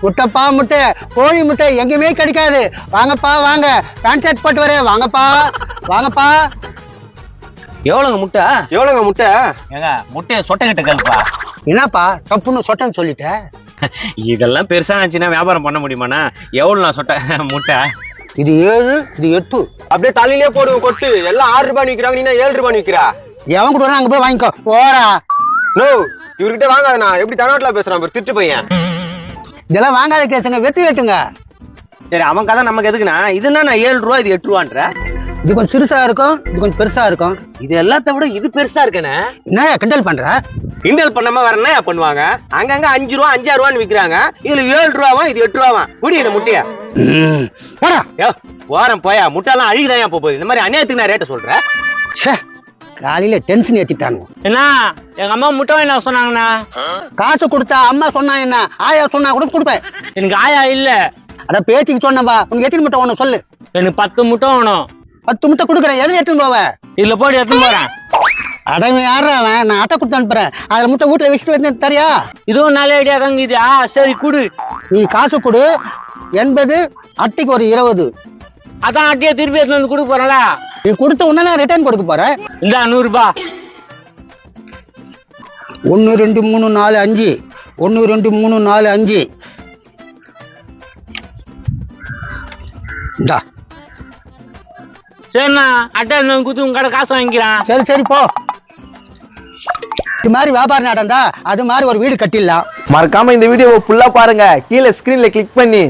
முட்டைப்பா முட்டை, கோழி முட்டை எங்கேயுமே கிடைக்காது. வாங்கப்பா வாங்க, பேண்ட் ஷர்ட் போட்டு வரேன். வாங்கப்பா வாங்கப்பா. எவ்வளோங்க முட்டை? எவ்வளோங்க முட்டை? ஏங்க முட்டையை சொட்டை கிட்ட கேளுப்பா. என்னப்பா தப்புன்னு சொட்டன்னு சொல்லிட்டேன்? இதெல்லாம் பெருசா நினைச்சுன்னா வியாபாரம் பண்ண முடியுமாண்ணா? எவ்வளோ நான் சொட்டை முட்டை? இது 7, இது 8. அப்படியே தலையிலே போடுவோம் கொட்டு. எல்லாம் 6 ரூபாய் விற்கிறாங்க, நீ 7 ரூபாய் விற்கிறா? எவன் கூட அங்க போய் வாங்கிக்கோ போடா. நோ, இவர்கிட்ட வாங்காதண்ணா. எப்படி தமிழ்நாட்டுல பேசுறான் திட்டு பையன். இதெல்லாம் வாங்காத கேசுங்க, வெட்டுங்க. சரி, அவன் கதை நமக்கு எதுக்குண்ணா? இதுன்னா நான் 7 ரூபா, இது 8 ரூபான்ற. இது கொஞ்சம் சிறுசா இருக்கும், இது கொஞ்சம் பெருசா இருக்கும். இது எல்லாத்த விட இது பெருசா இருக்கேண்ணே. என்ன கிண்டல் பண்ற? கிண்டல் பண்ணாம வேற என்ன பண்ணுவாங்க? அங்கங்க 5 ரூபா 5 ரூபான்னு விக்கிறாங்க. இதுல 7 ரூபாவும் இது 8 ரூபாவும். குடி இந்த முட்டைய. போடா. ஓரம் போயா, முட்டைலாம் அழுகுதான் போகுது. இந்த மாதிரி அநியாயத்துக்கு நான் ரேட்டை சொல்றேன். காலையில டென்ஷன் ஏத்திட்டாங்க. என்ன எங்க அம்மா முட்டை என்ன சொன்னாங்கண்ணா? காசு கொடுத்தா அம்மா சொன்னா என்ன, ஆயா சொன்னா கூட கொடுப்பேன். எனக்கு ஆயா இல்ல. அட பேச்சுக்கு சொன்னவா, உனக்கு எத்தனை முட்டை வேணும் சொல்லு. எனக்கு 10 முட்டை வேணும். 10 முட்டை கொடுக்குறேன். எதுல எடுத்துன்னு போவ? இதுல போட்டு எடுத்துன்னு போறேன். அடவன் யாரா அவன்? நான் அட்டை கொடுத்து அனுப்புறேன். அதுல முட்டை வீட்டுல வச்சுட்டு வந்து தரியா? இதுவும் நல்ல ஐடியா தாங்க இது. சரி குடு. நீ காசு கொடு. 80, அட்டைக்கு ஒரு 20. அதான் அட்டையை திருப்பி எடுத்து வந்து கொடுக்க போறேன்ல. நீ கொடுத்த உடனே நான் ரிட்டர்ன் கொடுக்க போறேன். இந்த 100 ரூபாய். 1 2 3 4 5. 1 2 3 4 5. இந்தா. சரிண்ணா, அட்டை குத்து உங்க கடை காசு வாங்கிக்கிறான். சரி சரி போ. இது மாதிரி வியாபாரம் நடந்தா அது மாதிரி ஒரு வீடு கட்டிடலாம். மறக்காம இந்த வீடியோவை ஃபுல்லா பாருங்க. கீழே ஸ்கிரீன்ல கிளிக் பண்ணி